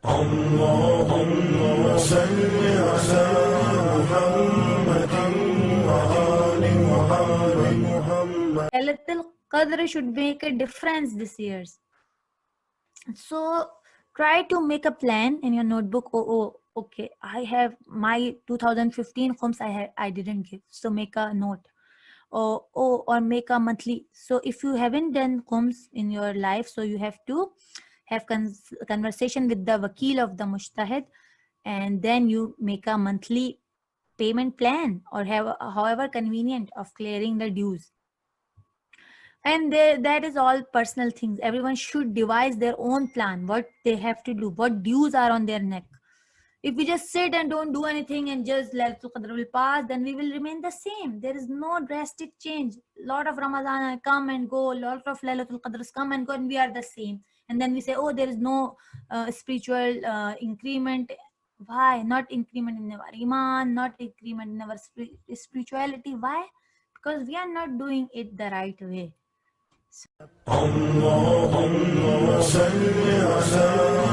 اللهم صل على محمد وآل محمد. Laylatul Qadr should make a difference this year. So try to make a plan in your notebook. Okay, I have my 2015 homes I didn't give. So make a note. Or make a monthly. So if you haven't done homes in your life, so you have to have conversation with the wakil of the mujtahid, and then you make a monthly payment plan, or have however convenient of clearing the dues. And that is all personal things. Everyone should devise their own plan, what they have to do, what dues are on their neck. If we just sit and don't do anything and just Laylatul Qadr will pass, then we will remain the same. There is no drastic change. Lot of Ramadan come and go, lot of Laylatul Qadrs come and go, and we are the same. And then we say, oh, there is no spiritual increment. Why? Not increment in our iman, not increment in our spirituality. Why? Because we are not doing it the right way. اللهم صل على